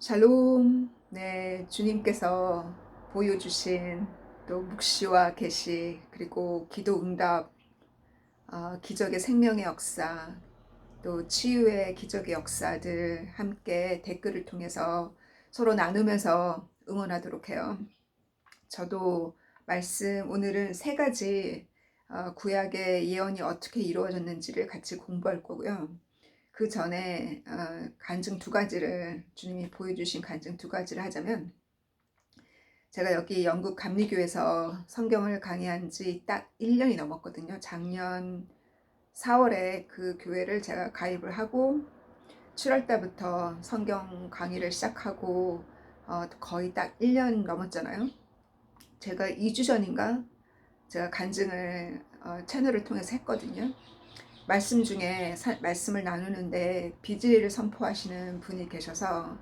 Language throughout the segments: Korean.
샬롬. 네, 주님께서 보여주신 또 묵시와 계시, 그리고 기도 응답, 기적의 생명의 역사, 또 치유의 기적의 역사들 함께 댓글을 통해서 서로 나누면서 응원하도록 해요. 저도 말씀, 오늘은 세 가지 구약의 예언이 어떻게 이루어졌는지를 같이 공부할 거고요. 그 전에 간증 두 가지를, 주님이 보여주신 간증 두 가지를 하자면, 제가 여기 영국 감리교에서 성경을 강의한 지 딱 1년이 넘었거든요. 작년 4월에 그 교회를 제가 가입을 하고 7월 달부터 성경 강의를 시작하고 거의 딱 1년 넘었잖아요. 제가 2주 전인가 제가 간증을 채널을 통해서 했거든요. 말씀 중에 말씀을 나누는데 비즈리를 선포하시는 분이 계셔서,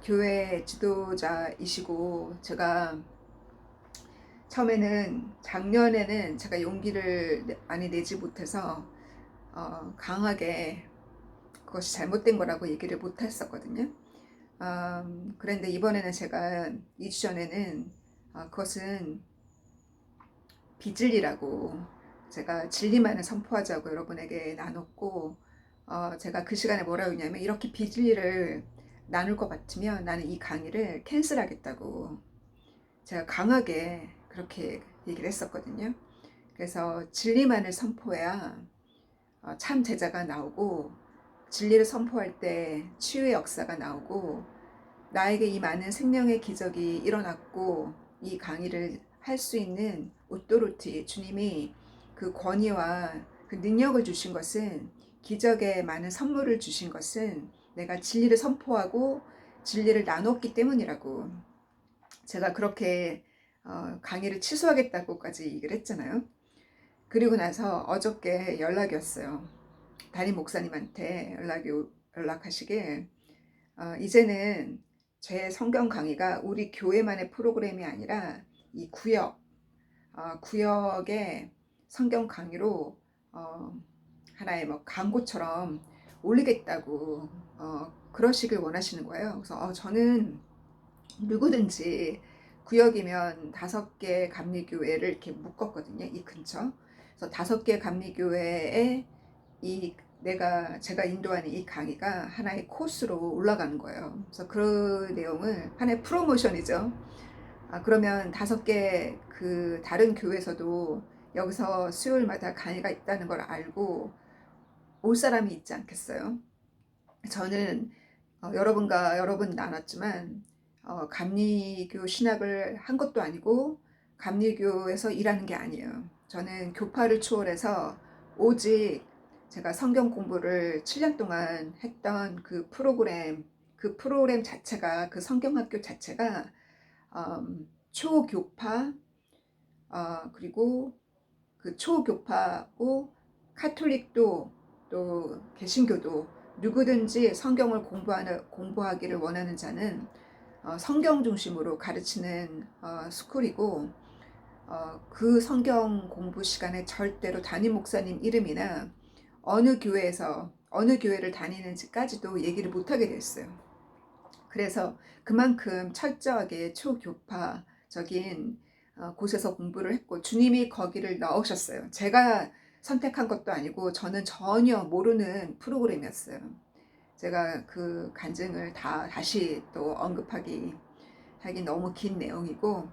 교회 지도자이시고, 제가 처음에는 작년에는 제가 용기를 많이 내지 못해서 강하게 그것이 잘못된 거라고 얘기를 못 했었거든요. 그런데 이번에는 제가 2주 전에는 그것은 비진리라고, 제가 진리만을 선포하자고 여러분에게 나눴고, 제가 그 시간에 뭐라고 했냐면, 이렇게 비진리를 나눌 것 같으면 나는 이 강의를 캔슬하겠다고 제가 강하게 그렇게 얘기를 했었거든요. 그래서 진리만을 선포해야 참 제자가 나오고, 진리를 선포할 때 치유의 역사가 나오고, 나에게 이 많은 생명의 기적이 일어났고, 이 강의를 할 수 있는 오토리티, 주님이 그 권위와 그 능력을 주신 것은, 기적의 많은 선물을 주신 것은 내가 진리를 선포하고 진리를 나눴기 때문이라고, 제가 그렇게 강의를 취소하겠다고까지 얘기를 했잖아요. 그리고 나서 어저께 연락이 왔어요. 담임 목사님한테 연락하시길, 이제는 제 성경 강의가 우리 교회만의 프로그램이 아니라 이 구역의 성경 강의로 하나의 뭐 광고처럼 올리겠다고 그러시길 원하시는 거예요. 그래서 저는 누구든지, 구역이면 5개 감리교회를 이렇게 묶었거든요, 이 근처. 그래서 5개 감리교회에 제가 인도하는 이 강의가 하나의 코스로 올라가는 거예요. 그래서 그 내용을 하나의 프로모션이죠. 그러면 5개 그 다른 교회에서도 여기서 수요일마다 강의가 있다는 걸 알고 올 사람이 있지 않겠어요? 저는 여러분 나눴지만, 감리교 신학을 한 것도 아니고 감리교에서 일하는 게 아니에요. 저는 교파를 초월해서 오직 제가 성경 공부를 7년 동안 했던 그 프로그램 자체가, 그 성경학교 자체가 초교파, 그리고 그 초교파고 카톨릭도 또 개신교도 누구든지 성경을 공부하기를 원하는 자는 성경 중심으로 가르치는 스쿨이고, 그 성경 공부 시간에 절대로 담임 목사님 이름이나 어느 교회를 다니는지까지도 얘기를 못하게 됐어요. 그래서 그만큼 철저하게 초교파적인 곳에서 공부를 했고, 주님이 거기를 넣으셨어요. 제가 선택한 것도 아니고 저는 전혀 모르는 프로그램이었어요. 제가 그 간증을 다시 또 하긴 너무 긴 내용이고,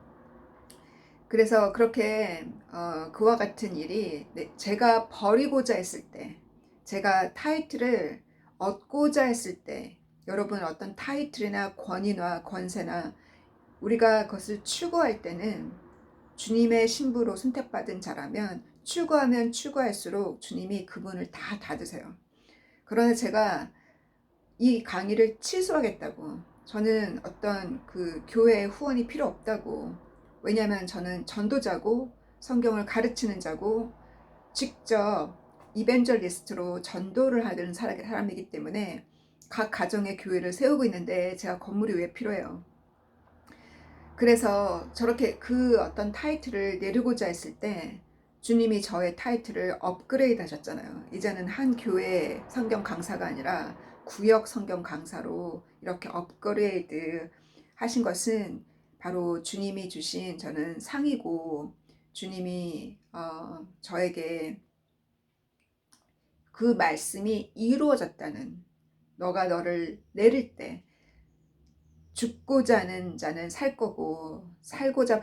그래서 그렇게 그와 같은 일이, 제가 버리고자 했을 때, 제가 타이틀을 얻고자 했을 때, 여러분 어떤 타이틀이나 권위나 권세나 우리가 그것을 추구할 때는, 주님의 신부로 선택받은 자라면 추구하면 추구할수록 주님이 그분을 다 닫으세요. 그러나 제가 이 강의를 취소하겠다고, 저는 어떤 그 교회의 후원이 필요 없다고, 왜냐하면 저는 전도자고 성경을 가르치는 자고 직접 이벤젤리스트로 전도를 하는 사람이기 때문에 각 가정의 교회를 세우고 있는데 제가 건물이 왜 필요해요. 그래서 저렇게 그 어떤 타이틀을 내리고자 했을 때 주님이 저의 타이틀을 업그레이드 하셨잖아요. 이제는 한 교회 성경 강사가 아니라 구역 성경 강사로 이렇게 업그레이드 하신 것은 바로 주님이 주신 저는 상이고, 주님이 저에게 그 말씀이 이루어졌다는, 너가 너를 내릴 때 죽고자 하는 자는 살 거고 살고자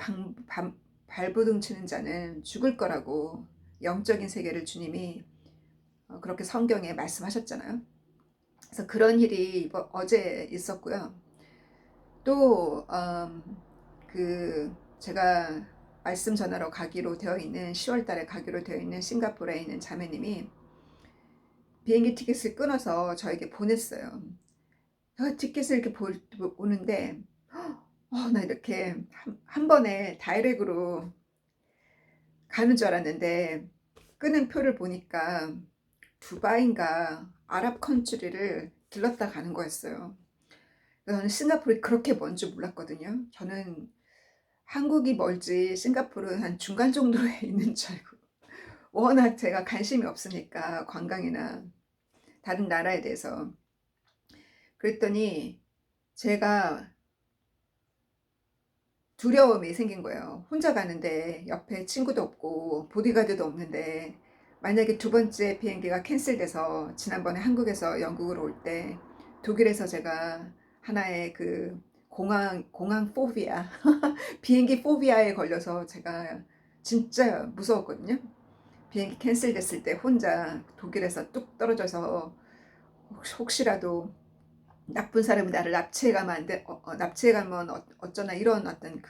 발버둥 치는 자는 죽을 거라고 영적인 세계를 주님이 그렇게 성경에 말씀하셨잖아요. 그래서 그런 일이 어제 있었고요. 또 제가 말씀 전하러 가기로 되어 있는 10월 달에 가기로 되어 있는 싱가포르에 있는 자매님이 비행기 티켓을 끊어서 저에게 보냈어요. 티켓을 이렇게 보는데 나 이렇게 한 번에 다이렉트로 가는 줄 알았는데, 끊은 표를 보니까 두바이인가 아랍 컨트리를 들렀다 가는 거였어요. 저는 싱가포르이 그렇게 먼 줄 몰랐거든요. 저는 한국이 멀지 싱가포르는 한 중간 정도에 있는 줄 알고, 워낙 제가 관심이 없으니까 관광이나 다른 나라에 대해서. 그랬더니 제가 두려움이 생긴 거예요. 혼자 가는데 옆에 친구도 없고 보디가드도 없는데, 만약에 두 번째 비행기가 캔슬돼서 지난번에 한국에서 영국으로 올 때 독일에서 제가 하나의 그 공항 포비아 비행기 포비아에 걸려서 제가 진짜 무서웠거든요. 비행기 캔슬됐을 때 혼자 독일에서 뚝 떨어져서 혹시라도 나쁜 사람이 나를 납치해가면 안 돼, 납치해가면 어쩌나, 이런 어떤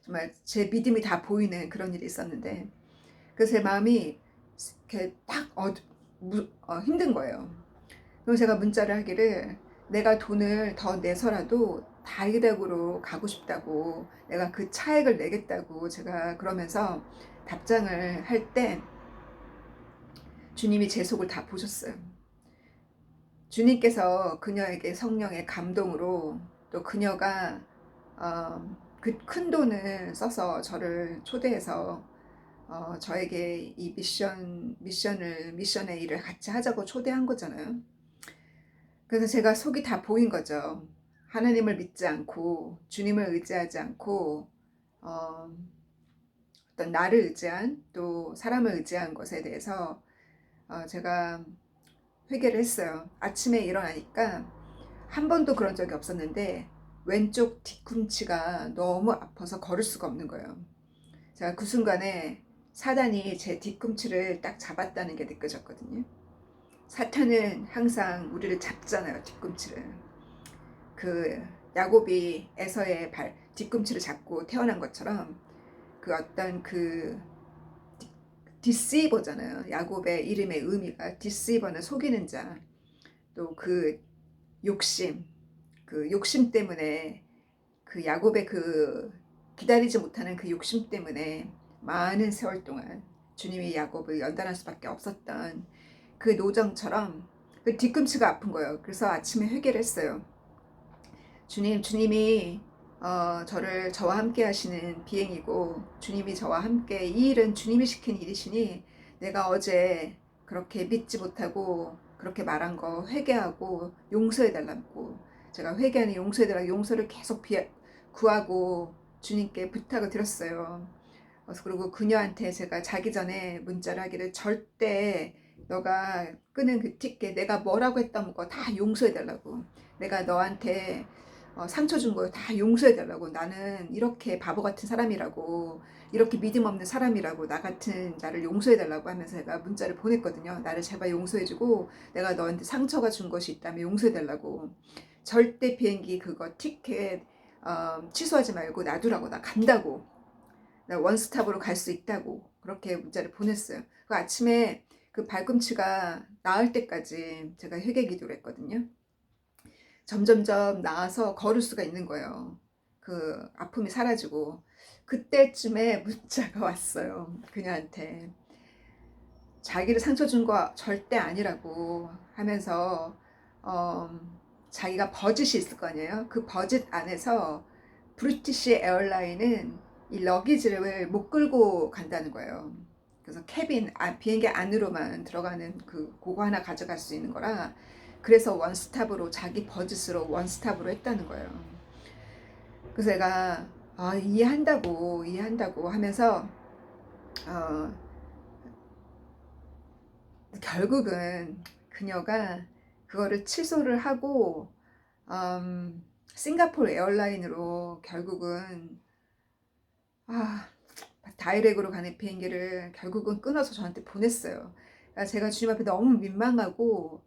정말 제 믿음이 다 보이는 그런 일이 있었는데, 그래서 제 마음이 이렇게 딱 힘든 거예요. 그래서 제가 문자를 하기를, 내가 돈을 더 내서라도 다이렉트로 가고 싶다고, 내가 그 차액을 내겠다고 제가 그러면서 답장을 할 때 주님이 제 속을 다 보셨어요. 주님께서 그녀에게 성령의 감동으로, 또 그녀가 그 큰 돈을 써서 저를 초대해서 저에게 이 미션의 일을 같이 하자고 초대한 거잖아요. 그래서 제가 속이 다 보인 거죠. 하나님을 믿지 않고 주님을 의지하지 않고 어떤 나를 의지한, 또 사람을 의지한 것에 대해서 제가 회개를 했어요. 아침에 일어나니까 한 번도 그런 적이 없었는데 왼쪽 뒤꿈치가 너무 아파서 걸을 수가 없는 거예요. 제가 그 순간에 사단이 제 뒤꿈치를 딱 잡았다는 게 느껴졌거든요. 사탄은 항상 우리를 잡잖아요, 뒤꿈치를. 그 야곱이 에서의 뒤꿈치를 잡고 태어난 것처럼, 그 어떤 디시버잖아요. 야곱의 이름의 의미가 디시버는 속이는 자. 또 욕심 때문에, 야곱의 기다리지 못하는 그 욕심 때문에 많은 세월 동안 주님이 야곱을 연단할 수밖에 없었던 그 노정처럼 그 뒤꿈치가 아픈 거예요. 그래서 아침에 회개를 했어요. 주님이 저와 함께 하시는 비행이고, 주님이 저와 함께, 이 일은 주님이 시킨 일이시니 내가 어제 그렇게 믿지 못하고 그렇게 말한 거 회개하고 용서해 달라고, 제가 회개하는 용서해 달라고 용서를 계속 구하고 주님께 부탁을 드렸어요. 그리고 그녀한테 제가 자기 전에 문자를 하기를, 절대 너가 끄는 그 티켓, 내가 뭐라고 했던 거 다 용서해 달라고, 내가 너한테 상처 준 거 다 용서해 달라고, 나는 이렇게 바보 같은 사람이라고, 이렇게 믿음 없는 사람이라고, 나 같은 나를 용서해 달라고 하면서 제가 문자를 보냈거든요. 나를 제발 용서해주고, 내가 너한테 상처가 준 것이 있다면 용서해 달라고, 절대 비행기 그거 티켓 취소하지 말고 놔두라고, 나 간다고, 나 원스톱으로 갈 수 있다고, 그렇게 문자를 보냈어요. 그 아침에 그 발꿈치가 나을 때까지 제가 회개 기도를 했거든요. 점점점 나아서 걸을 수가 있는 거예요. 그 아픔이 사라지고, 그때쯤에 문자가 왔어요. 그녀한테 자기를 상처 준 거 절대 아니라고 하면서 자기가 버짓이 있을 거 아니에요. 그 버짓 안에서 브리티시 에어라인은 이 러기지를 못 끌고 간다는 거예요. 그래서 비행기 안으로만 들어가는 그거 하나 가져갈 수 있는 거라, 그래서 원스톱으로 자기 버짓으로 원스톱으로 했다는 거예요. 그래서 내가 이해한다고 하면서 어, 결국은 그녀가 그거를 취소를 하고 싱가포르 에어라인으로 결국은 아, 다이렉으로 가는 비행기를 결국은 끊어서 저한테 보냈어요. 그러니까 제가 주님 앞에 너무 민망하고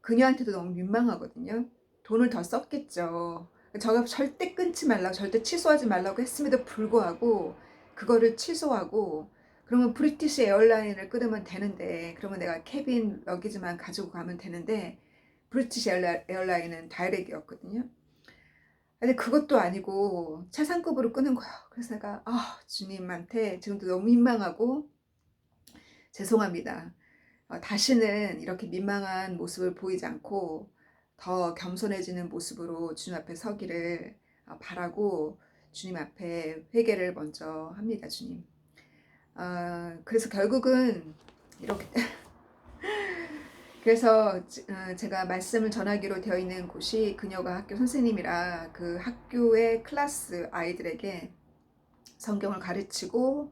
그녀한테도 너무 민망하거든요. 돈을 더 썼겠죠. 저가 절대 끊지 말라고, 절대 취소하지 말라고 했음에도 불구하고 그거를 취소하고, 그러면 브리티시 에어라인을 끊으면 되는데, 그러면 내가 캐빈 러기지만 가지고 가면 되는데, 브리티시 에어라인은 다이렉이었거든요. 근데 그것도 아니고 차상급으로 끊은 거예요. 그래서 내가 주님한테 지금도 너무 민망하고 죄송합니다. 다시는 이렇게 민망한 모습을 보이지 않고 더 겸손해지는 모습으로 주님 앞에 서기를 바라고 주님 앞에 회개를 먼저 합니다. 주님. 그래서 결국은 이렇게 그래서 제가 말씀을 전하기로 되어 있는 곳이 그녀가 학교 선생님이라 그 학교의 클래스 아이들에게 성경을 가르치고,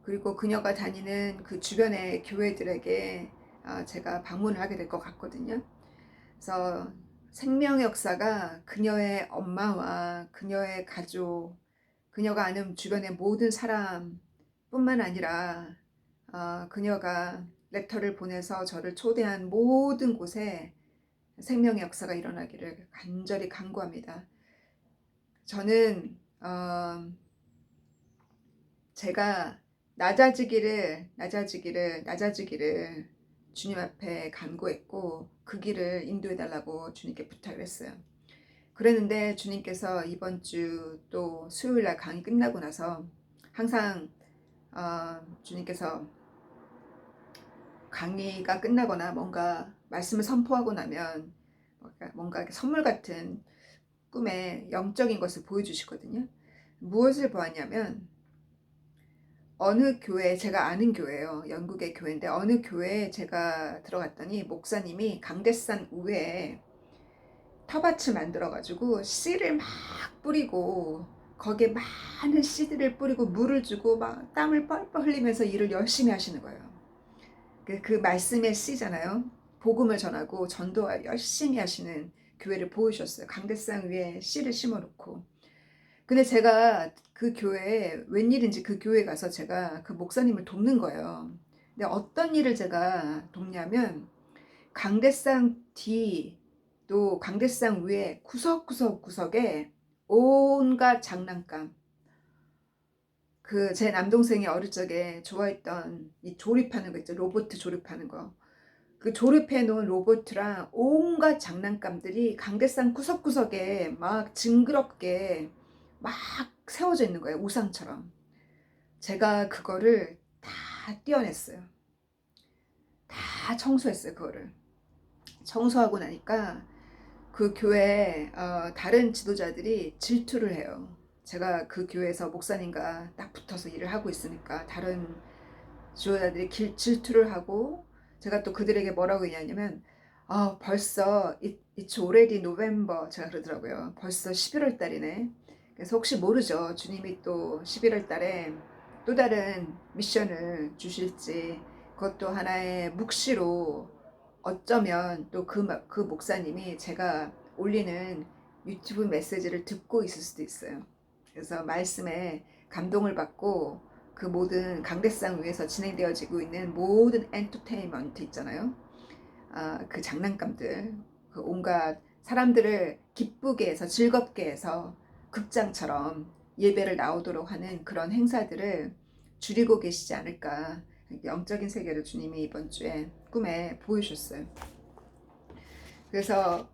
그리고 그녀가 다니는 그 주변의 교회들에게 제가 방문을 하게 될 것 같거든요. 그래서 생명의 역사가 그녀의 엄마와 그녀의 가족, 그녀가 아는 주변의 모든 사람뿐만 아니라 그녀가 레터를 보내서 저를 초대한 모든 곳에 생명의 역사가 일어나기를 간절히 간구합니다. 저는 제가 낮아지기를 주님 앞에 간구했고 그 길을 인도해 달라고 주님께 부탁을 했어요. 그랬는데 주님께서 이번 주 또 수요일 날 강의 끝나고 나서 항상 주님께서 강의가 끝나거나 뭔가 말씀을 선포하고 나면 뭔가 선물 같은 꿈에 영적인 것을 보여주시거든요. 무엇을 보았냐면 어느 교회, 제가 아는 교회예요. 영국의 교회인데 어느 교회에 제가 들어갔더니 목사님이 강대산 우회에 텃밭을 만들어가지고 씨를 막 뿌리고 거기에 많은 씨들을 뿌리고 물을 주고 막 땀을 뻘뻘 흘리면서 일을 열심히 하시는 거예요. 그 말씀의 씨잖아요. 복음을 전하고 전도 열심히 하시는 교회를 보여주셨어요. 강대상 위에 씨를 심어놓고. 근데 제가 그 교회에 웬일인지 그 교회에 가서 제가 그 목사님을 돕는 거예요. 근데 어떤 일을 제가 돕냐면 강대상 뒤 또 강대상 위에 구석구석에 온갖 장난감, 그 제 남동생이 어릴 적에 좋아했던 이 조립하는 거 있죠. 로봇 조립하는 거. 그 조립해 놓은 로봇이랑 온갖 장난감들이 강대상 구석구석에 막 징그럽게 막 세워져 있는 거예요. 우상처럼. 제가 그거를 다 떼어냈어요. 다 청소했어요. 그거를. 청소하고 나니까 그 교회 다른 지도자들이 질투를 해요. 제가 그 교회에서 목사님과 딱 붙어서 일을 하고 있으니까 다른 지도자들이 질투를 하고, 제가 또 그들에게 뭐라고 얘기하냐면 벌써 it's already November, 제가 그러더라고요. 벌써 11월 달이네. 그래서 혹시 모르죠. 주님이 또 11월 달에 또 다른 미션을 주실지, 그것도 하나의 묵시로 어쩌면 또 그 목사님이 제가 올리는 유튜브 메시지를 듣고 있을 수도 있어요. 그래서 말씀에 감동을 받고 그 모든 강대상 위에서 진행되어지고 있는 모든 엔터테인먼트 있잖아요. 그 장난감들, 그 온갖 사람들을 기쁘게 해서 즐겁게 해서 극장처럼 예배를 나오도록 하는 그런 행사들을 줄이고 계시지 않을까. 영적인 세계를 주님이 이번 주에 꿈에 보여주셨어요. 그래서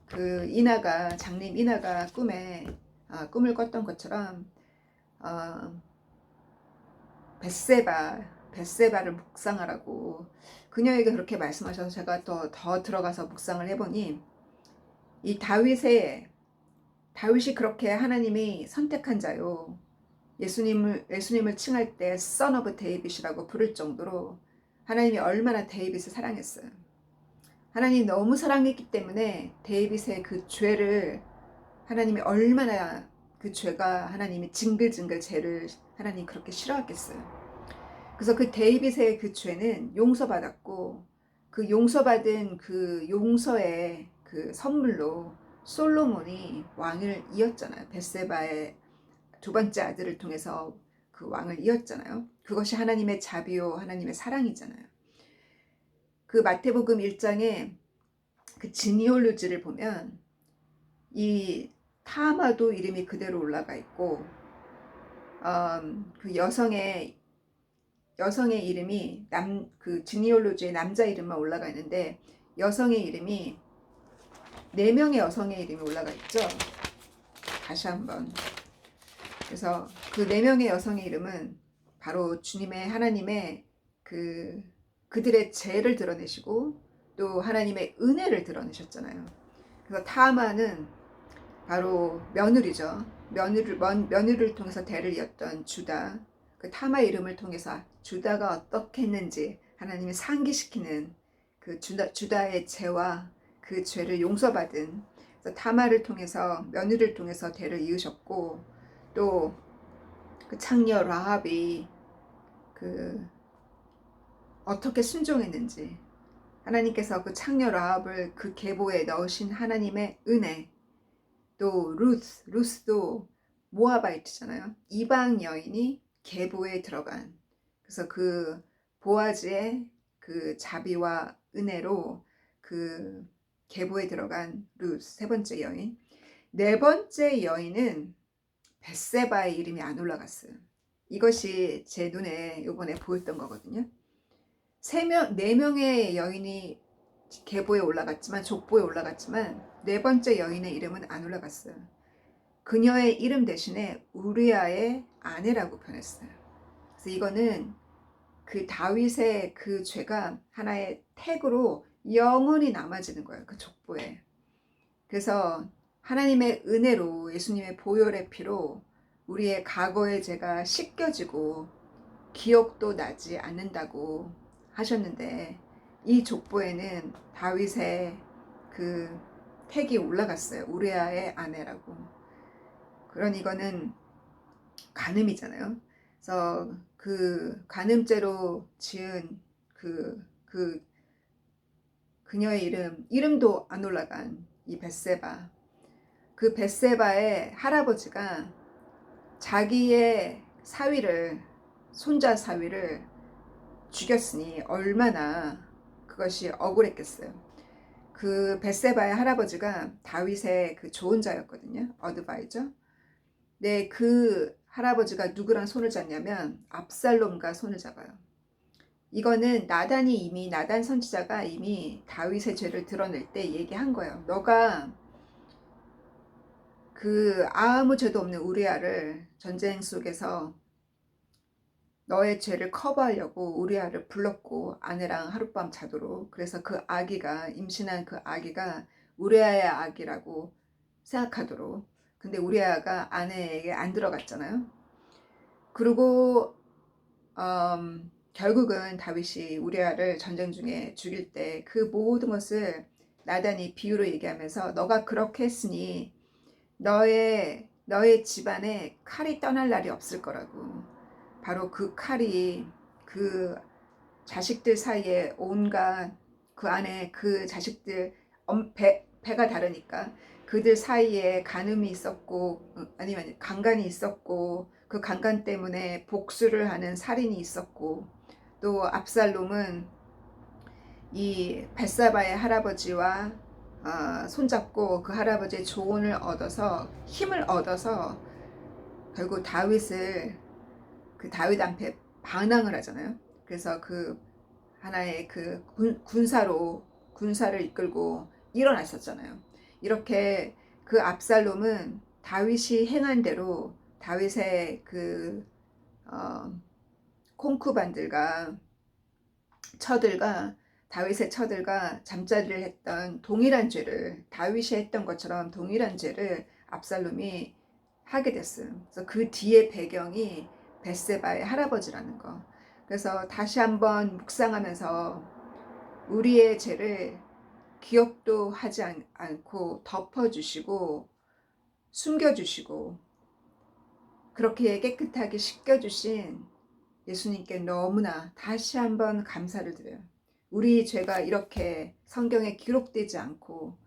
그 장님 이나가 꿈에 꿈을 꿨던 것처럼 벳세바를 묵상하라고 그녀에게 그렇게 말씀하셔서 제가 더 들어가서 묵상을 해보니, 이 다윗이 그렇게 하나님이 선택한 자요. 예수님을 칭할 때 Son of David이라고 부를 정도로 하나님이 얼마나 데이빗을 사랑했어요. 하나님 너무 사랑했기 때문에 데이빗의 그 죄를 하나님이 얼마나 그 죄가 하나님이 징글징글 죄를 하나님 그렇게 싫어하겠어요. 그래서 그 데이빗의 그 죄는 용서받았고 그 용서받은 그 용서의 그 선물로 솔로몬이 왕을 이었잖아요. 벳세바의 두 번째 아들을 통해서 그 왕을 이었잖아요. 그것이 하나님의 자비요 하나님의 사랑이잖아요. 그 마태복음 1장에 그 지니올로지를 보면 이 타마도 이름이 그대로 올라가 있고 그 여성의 이름이 그 지니올로지에 남자 이름만 올라가 있는데 여성의 이름이 4명의 여성의 이름이 올라가 있죠. 다시 한번. 그래서 그 4명의 여성의 이름은 바로 주님의 하나님의 그들의 죄를 드러내시고 또 하나님의 은혜를 드러내셨잖아요. 그래서 타마는 바로 며느리죠. 며느리를 통해서 대를 이었던 주다. 그 타마의 이름을 통해서 주다가 어떻게 했는지 하나님이 상기시키는 그 주다의 죄와 그 죄를 용서받은, 그래서 타마를 통해서 며느리를 통해서 대를 이으셨고 또 그 창녀 라합이 그 어떻게 순종했는지 하나님께서 그 창녀 라합을 그 계보에 넣으신 하나님의 은혜, 또 루스도 모아바이트잖아요. 이방 여인이 계보에 들어간, 그래서 그 보아즈의 그 자비와 은혜로 그 계보에 들어간 루스, 세 번째 여인. 네 번째 여인은 벳세바의 이름이 안 올라갔어요. 이것이 제 눈에 이번에 보였던 거거든요. 4명의 여인이 계보에 올라갔지만, 족보에 올라갔지만 네 번째 여인의 이름은 안 올라갔어요. 그녀의 이름 대신에 우리아의 아내라고 표현했어요. 그래서 이거는 그 다윗의 그 죄가 하나의 택으로 영원히 남아지는 거예요. 그 족보에. 그래서 하나님의 은혜로 예수님의 보혈의 피로 우리의 과거의 죄가 씻겨지고 기억도 나지 않는다고 하셨는데, 이 족보에는 다윗의 그 택이 올라갔어요. 우리아의 아내라고. 그러니 이거는 간음이잖아요. 그래서 그 간음죄로 지은 그녀의 이름도 안 올라간 이 벳세바. 그 벳세바의 할아버지가 자기의 손자 사위를 죽였으니 얼마나 그것이 억울했겠어요. 그 벳세바의 할아버지가 다윗의 그 조언자였거든요. 어드바이저. 네, 그 할아버지가 누구랑 손을 잡냐면 압살롬과 손을 잡아요. 이거는 나단 선지자가 이미 다윗의 죄를 드러낼 때 얘기한 거예요. 너가 그 아무 죄도 없는 우리아를 전쟁 속에서 너의 죄를 커버하려고 우리아를 불렀고 아내랑 하룻밤 자도록. 그래서 그 아기가, 임신한 그 아기가 우리아의 아기라고 생각하도록. 근데 우리아가 아내에게 안 들어갔잖아요. 그리고 결국은 다윗이 우리아를 전쟁 중에 죽일 때 그 모든 것을 나단이 비유로 얘기하면서 너가 그렇게 했으니 너의 집안에 칼이 떠날 날이 없을 거라고. 바로 그 칼이 그 자식들 사이에 온갖, 그 안에 그 자식들 배가 다르니까 그들 사이에 간음이 있었고 아니면 강간이 있었고 그 강간 때문에 복수를 하는 살인이 있었고, 또 압살롬은 이 벳사바의 할아버지와 손잡고 그 할아버지의 조언을 얻어서 힘을 얻어서 결국 그 다윗 앞에 반항을 하잖아요. 그래서 그 하나의 그 군사를 이끌고 일어났었잖아요. 이렇게 그 압살롬은 다윗이 행한 대로 다윗의 그 콩쿠반들과 다윗의 처들과 잠자리를 했던 동일한 죄를, 다윗이 했던 것처럼 동일한 죄를 압살롬이 하게 됐어요. 그래서 그 뒤에 배경이 벳세바의 할아버지라는 거. 그래서 다시 한번 묵상하면서 우리의 죄를 기억도 하지 않고 덮어주시고 숨겨주시고 그렇게 깨끗하게 씻겨주신 예수님께 너무나 다시 한번 감사를 드려요. 우리 죄가 이렇게 성경에 기록되지 않고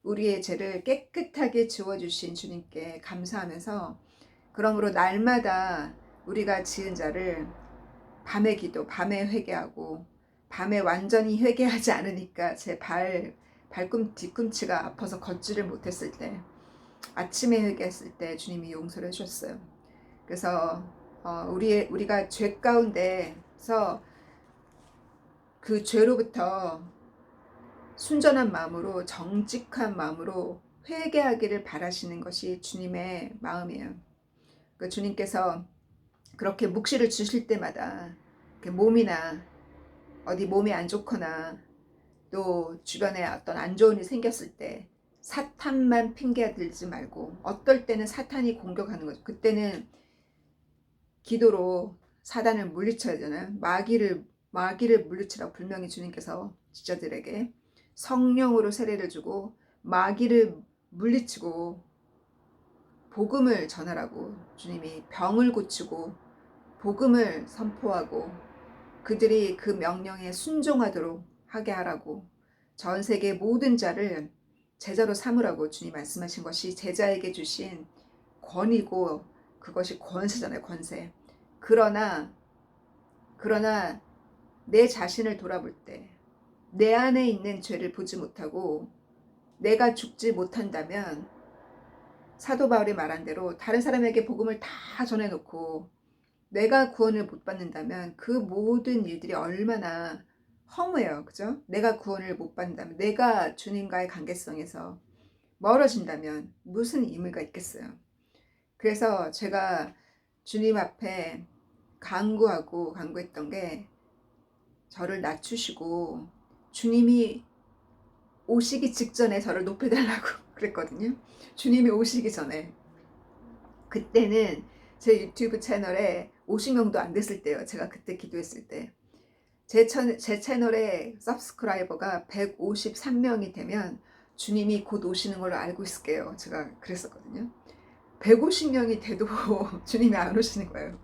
우리의 죄를 깨끗하게 지워주신 주님께 감사하면서, 그러므로 날마다 우리가 지은 자를 밤에 기도, 밤에 회개하고, 밤에 완전히 회개하지 않으니까 제 뒤꿈치가 아파서 걷지를 못했을 때, 아침에 회개했을 때 주님이 용서를 해주셨어요. 그래서 우리가 죄 가운데서 그 죄로부터 순전한 마음으로, 정직한 마음으로 회개하기를 바라시는 것이 주님의 마음이에요. 그 주님께서 그렇게 묵시를 주실 때마다 몸이나 어디 몸이 안 좋거나 또 주변에 어떤 안 좋은 일이 생겼을 때 사탄만 핑계 들지 말고, 어떨 때는 사탄이 공격하는 거죠. 그때는 기도로 사단을 물리쳐야 되잖아요. 마귀를 물리치라고 분명히 주님께서 지자들에게 성령으로 세례를 주고 마귀를 물리치고 복음을 전하라고, 주님이 병을 고치고 복음을 선포하고 그들이 그 명령에 순종하도록 하게 하라고, 전 세계 모든 자를 제자로 삼으라고 주님 말씀하신 것이 제자에게 주신 권위고, 그것이 권세잖아요. 권세. 그러나 내 자신을 돌아볼 때 내 안에 있는 죄를 보지 못하고 내가 죽지 못한다면, 사도 바울이 말한 대로 다른 사람에게 복음을 다 전해놓고 내가 구원을 못 받는다면 그 모든 일들이 얼마나 허무해요. 그죠? 내가 구원을 못 받는다면, 내가 주님과의 관계성에서 멀어진다면 무슨 의미가 있겠어요. 그래서 제가 주님 앞에 간구했던 게, 저를 낮추시고 주님이 오시기 직전에 저를 높여달라고 그랬거든요. 주님이 오시기 전에. 그때는 제 유튜브 채널에 50명도 안 됐을 때요. 제가 그때 기도했을 때. 제 채널에 서브스크라이버가 153명이 되면 주님이 곧 오시는 걸로 알고 있을게요. 제가 그랬었거든요. 150명이 돼도 주님이 안 오시는 거예요.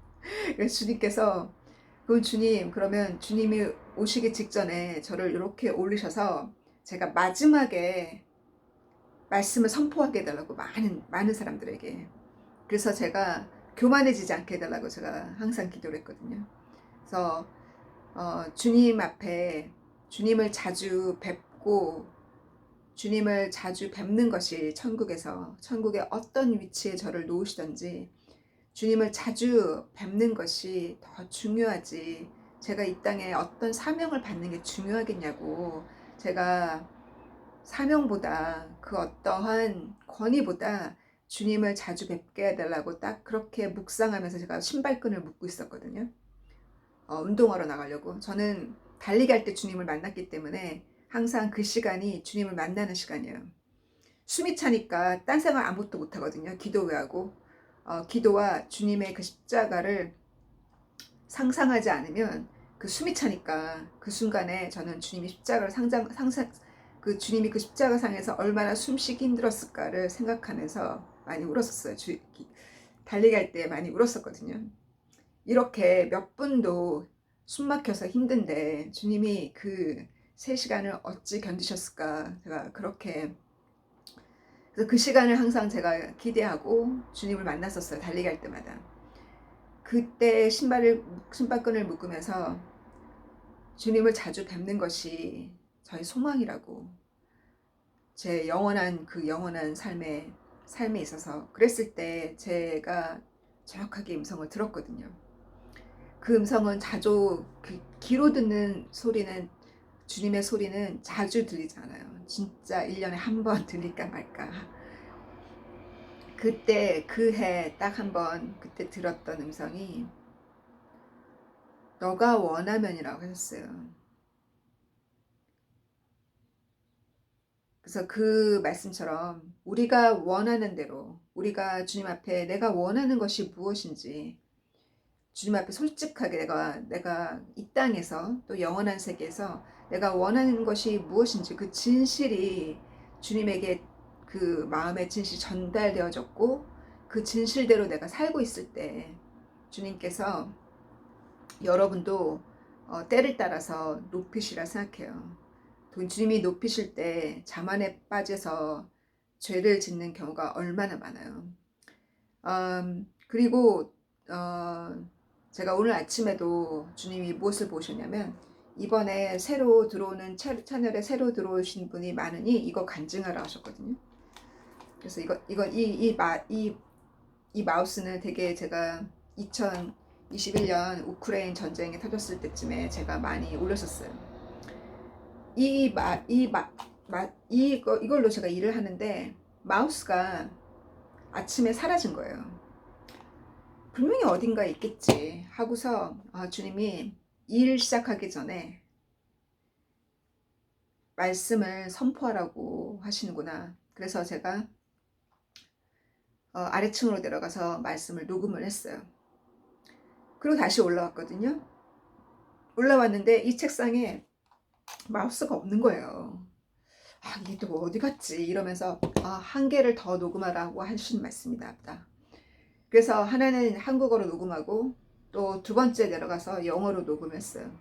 그래서 주님께서, 그러면 주님이 오시기 직전에 저를 이렇게 올리셔서 제가 마지막에 말씀을 선포하게 해달라고, 많은 사람들에게. 그래서 제가 교만해지지 않게 해달라고 제가 항상 기도를 했거든요. 그래서 주님 앞에 주님을 자주 뵙고 주님을 자주 뵙는 것이 천국의 어떤 위치에 저를 놓으시든지 주님을 자주 뵙는 것이 더 중요하지, 제가 이 땅에 어떤 사명을 받는 게 중요하겠냐고, 제가 사명보다 그 어떠한 권위보다 주님을 자주 뵙게 해달라고 딱 그렇게 묵상하면서 제가 신발끈을 묶고 있었거든요. 운동하러 나가려고. 저는 달리기 할 때 주님을 만났기 때문에 항상 그 시간이 주님을 만나는 시간이에요. 숨이 차니까 딴 생각 아무것도 못하거든요. 기도 외하고. 기도와 주님의 그 십자가를 상상하지 않으면 그 숨이 차니까, 그 순간에 저는 주님이 십자가를 주님이 그 십자가상에서 얼마나 숨쉬기 힘들었을까를 생각하면서 많이 울었었어요. 달리기 할 때 많이 울었었거든요. 이렇게 몇 분도 숨 막혀서 힘든데 주님이 그 3시간을 어찌 견디셨을까, 제가 그렇게, 그래서 그 시간을 항상 제가 기대하고 주님을 만났었어요. 달리기 할 때마다. 그때 신발끈을 묶으면서 주님을 자주 뵙는 것이 저의 소망이라고, 제 영원한 삶에 있어서. 그랬을 때 제가 정확하게 음성을 들었거든요. 그 음성은 귀로 듣는 소리는, 주님의 소리는 자주 들리지 않아요. 진짜 1년에 한 번 들릴까 말까. 그때 그 해 딱 한 번 그때 들었던 음성이 너가 원하면이라고 하셨어요. 그래서 그 말씀처럼 우리가 원하는 대로, 우리가 주님 앞에 내가 원하는 것이 무엇인지 주님 앞에 솔직하게 내가 이 땅에서 또 영원한 세계에서 내가 원하는 것이 무엇인지 그 진실이 주님에게 그 마음의 진실이 전달되어졌고 그 진실대로 내가 살고 있을 때 주님께서 여러분도 때를 따라서 높이시라 생각해요. 주님이 높이실 때 자만에 빠져서 죄를 짓는 경우가 얼마나 많아요. 그리고 제가 오늘 아침에도 주님이 무엇을 보셨냐면 이번에 새로 들어오는 채널에 새로 들어오신 분이 많으니 이거 간증하라 하셨거든요. 그래서 이 마우스는 되게 제가 2021년 우크라이나 전쟁이 터졌을 때쯤에 제가 많이 올렸었어요. 이걸로 제가 일을 하는데 마우스가 아침에 사라진 거예요. 분명히 어딘가에 있겠지 하고서 주님이 일 시작하기 전에 말씀을 선포하라고 하시는구나. 그래서 제가 아래층으로 내려가서 말씀을 녹음을 했어요. 그리고 다시 올라왔거든요. 올라왔는데 이 책상에 마우스가 없는 거예요. 이게 또 어디 갔지 이러면서 한 개를 더 녹음하라고 하신 말씀이 나왔다. 그래서 하나는 한국어로 녹음하고 또 두 번째 내려가서 영어로 녹음했어요.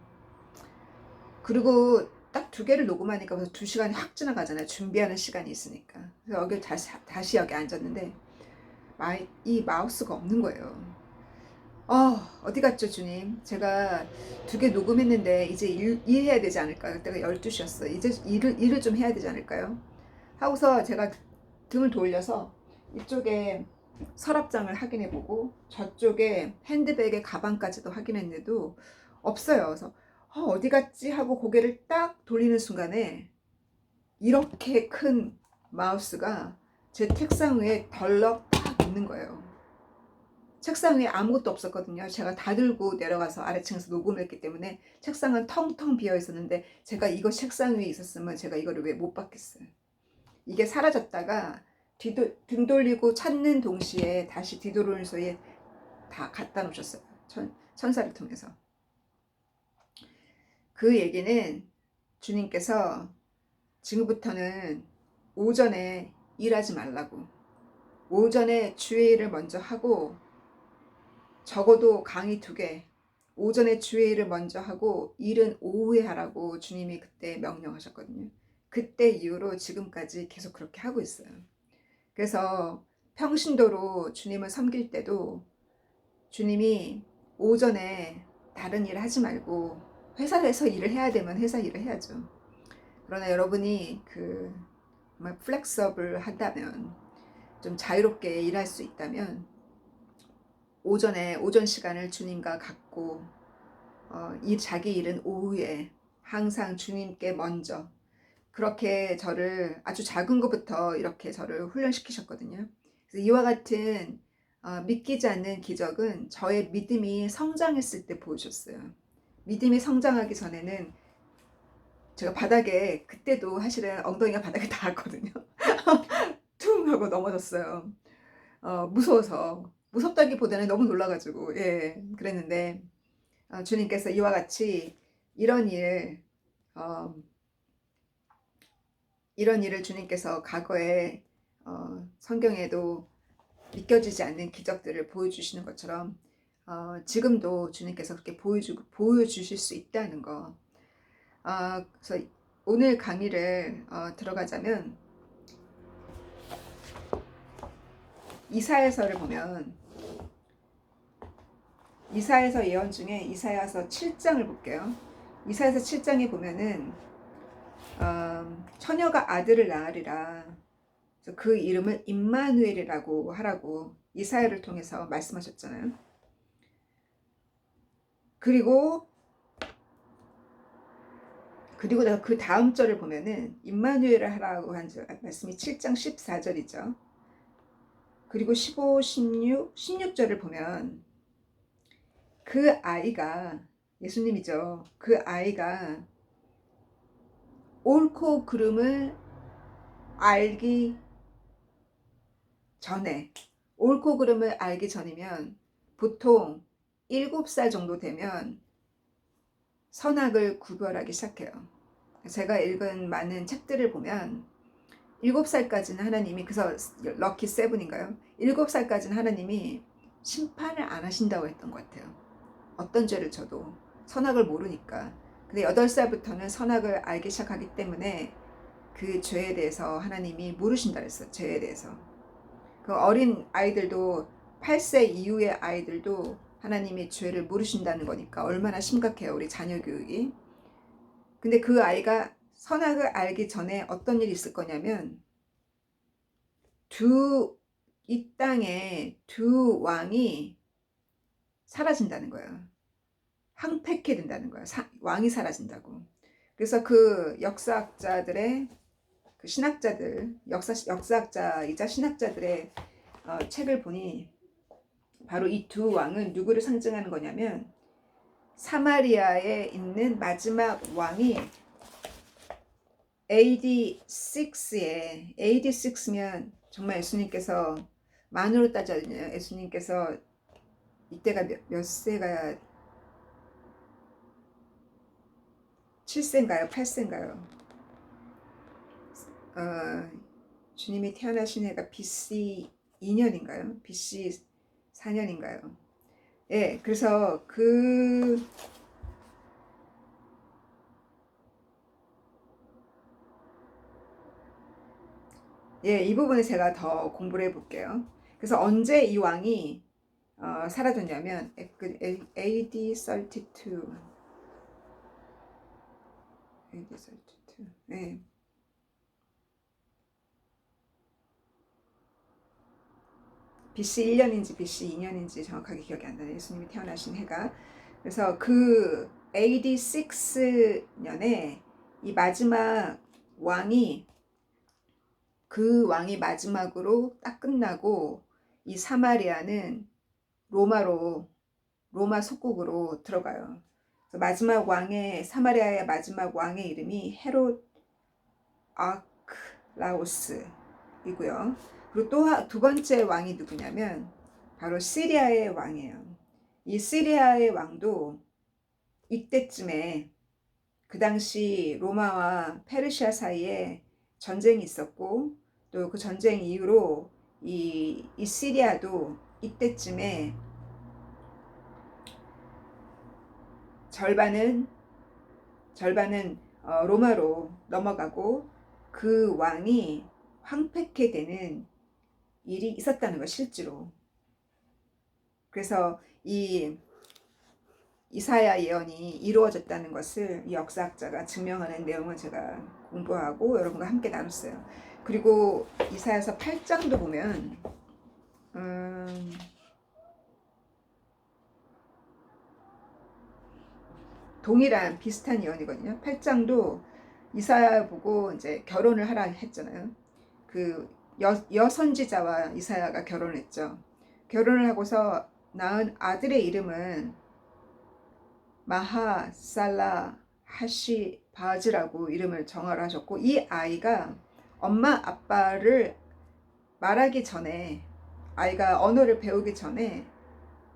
그리고 딱 두 개를 녹음하니까 벌써 2시간이 확 지나가잖아요. 준비하는 시간이 있으니까. 그래서 여기 다시 여기 앉았는데 이 마우스가 없는 거예요. 어디 갔죠 주님? 제가 2개 녹음했는데 이제 일해야 되지 않을까요? 그때가 12시였어요. 이제 일을 좀 해야 되지 않을까요? 하고서 제가 등을 돌려서 이쪽에 서랍장을 확인해보고 저쪽에 핸드백에 가방까지도 확인했는데도 없어요. 그래서 어디 갔지 하고 고개를 딱 돌리는 순간에 이렇게 큰 마우스가 제 책상 위에 덜럭 딱 있는 거예요. 책상 위에 아무것도 없었거든요. 제가 다 들고 내려가서 아래층에서 녹음을 했기 때문에 책상은 텅텅 비어 있었는데 제가 이거 책상 위에 있었으면 제가 이거를 왜 못 받겠어요. 이게 사라졌다가 등 돌리고 찾는 동시에 다시 뒤돌아오는 소리에 다 갖다 놓으셨어요. 천사를 통해서. 그 얘기는 주님께서 지금부터는 오전에 일하지 말라고, 오전에 주의 일을 먼저 하고 적어도 강의 2개, 오전에 주의 일을 먼저 하고 일은 오후에 하라고 주님이 그때 명령하셨거든요. 그때 이후로 지금까지 계속 그렇게 하고 있어요. 그래서 평신도로 주님을 섬길 때도 주님이 오전에 다른 일을 하지 말고 회사에서 일을 해야 되면 회사 일을 해야죠. 그러나 여러분이 정말 플렉서블 한다면, 좀 자유롭게 일할 수 있다면 오전 시간을 주님과 갖고 자기 일은 오후에 항상 주님께 먼저, 그렇게 저를 아주 작은 것부터 이렇게 저를 훈련시키셨거든요. 그래서 이와 같은 믿기지 않는 기적은 저의 믿음이 성장했을 때 보여줬어요. 믿음이 성장하기 전에는 제가 바닥에, 그때도 사실은 엉덩이가 바닥에 닿았거든요. 퉁 하고 넘어졌어요. 무서워서. 무섭다기보다는 너무 놀라가지고 그랬는데 주님께서 이와 같이 이런 일을 주님께서 과거에 성경에도 믿겨지지 않는 기적들을 보여주시는 것처럼 지금도 주님께서 그렇게 보여주실 수 있다는 거. 그래서 오늘 강의를 들어가자면, 이사야서를 보면, 이사야서 예언 중에 이사야서 7장을 볼게요. 이사야서 7장에 보면은 처녀가 아들을 낳으리라. 그래서 그 이름을 임마누엘이라고 하라고 이사야를 통해서 말씀하셨잖아요. 그리고 내가 그 다음 절을 보면은 임마누엘을 하라고 한 말씀이 7장 14절이죠. 그리고 15, 16절을 보면 그 아이가 예수님이죠. 그 아이가 옳고 그름을 알기 전에, 옳고 그름을 알기 전이면 보통 7살 정도 되면 선악을 구별하기 시작해요. 제가 읽은 많은 책들을 보면 7살까지는 하나님이, 그래서 럭키 세븐인가요? 7살까지는 하나님이 심판을 안 하신다고 했던 것 같아요. 어떤 죄를 져도 선악을 모르니까. 근데 8살부터는 선악을 알기 시작하기 때문에 그 죄에 대해서 하나님이 물으신다 그랬어요. 죄에 대해서. 그 어린 아이들도 8세 이후의 아이들도 하나님이 죄를 물으신다는 거니까 얼마나 심각해요, 우리 자녀 교육이. 근데 그 아이가 선악을 알기 전에 어떤 일이 있을 거냐면 이 땅에 두 왕이 사라진다는 거예요. 황폐케 된다는 거예요. 왕이 사라진다고. 그래서 그 역사학자들의, 그 신학자들, 역사학자이자 신학자들의 책을 보니 바로 이 두 왕은 누구를 상징하는 거냐면 사마리아에 있는 마지막 왕이 AD 6면 정말 예수님께서 만으로 따져요. 예수님께서 이때가 몇 세가 7세인가요? 8세인가요? 주님이 태어나신 해가 BC 2년인가요? BC 4년인가요? 예, 그래서 이 부분을 제가 더 공부를 해볼게요. 그래서 언제 이 왕이 사라졌냐면 AD 32. 네. BC 1년인지 BC 2년인지 정확하게 기억이 안 나요. 예수님이 태어나신 해가. 그래서 그 AD 6년에 이 마지막 왕이, 그 왕이 마지막으로 딱 끝나고 이 사마리아는 로마 속국으로 들어가요. 그래서 마지막 왕의, 사마리아의 마지막 왕의 이름이 헤롯 아크라우스이고요. 그리고 또 두 번째 왕이 누구냐면 바로 시리아의 왕이에요. 이 시리아의 왕도 이때쯤에, 그 당시 로마와 페르시아 사이에 전쟁이 있었고, 또 그 전쟁 이후로 이 시리아도 이때쯤에 절반은 로마로 넘어가고 그 왕이 황폐케 되는 일이 있었다는 거, 실제로. 그래서 이 이사야 예언이 이루어졌다는 것을 이 역사학자가 증명하는 내용을 제가 공부하고 여러분과 함께 나눴어요. 그리고 이사야서 8장도 보면 동일한 비슷한 예언이거든요. 8장도 이사야 보고 이제 결혼을 하라 했잖아요. 그 여선지자와 이사야가 결혼을 했죠. 결혼을 하고서 낳은 아들의 이름은 마하살라 하시 바즈라고 이름을 정하라 하셨고, 이 아이가 엄마 아빠를 말하기 전에, 아이가 언어를 배우기 전에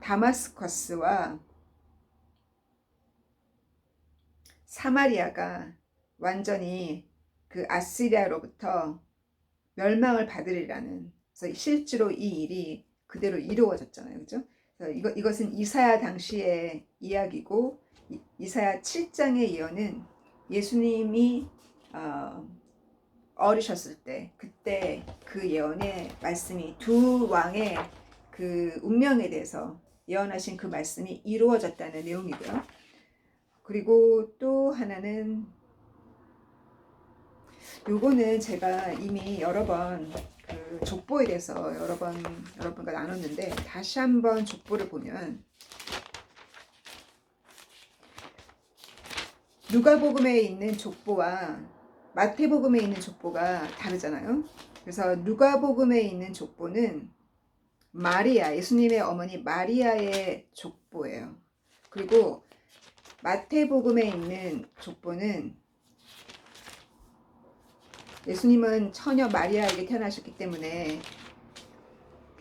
다마스커스와 사마리아가 완전히 그 아시리아로부터 멸망을 받으리라는, 그래서 실제로 이 일이 그대로 이루어졌잖아요. 그죠? 이것은 이사야 당시의 이야기고, 이사야 7장의 예언은 예수님이 어리셨을 때, 그때 그 예언의 말씀이, 두 왕의 그 운명에 대해서 예언하신 그 말씀이 이루어졌다는 내용이고요. 그리고 또 하나는, 요거는 제가 이미 여러 번 그 족보에 대해서 여러분과 나눴는데, 다시 한번 족보를 보면 누가복음에 있는 족보와 마태복음에 있는 족보가 다르잖아요. 그래서 누가복음에 있는 족보는 마리아, 예수님의 어머니 마리아의 족보예요. 그리고 마태복음에 있는 족보는 예수님은 처녀 마리아에게 태어나셨기 때문에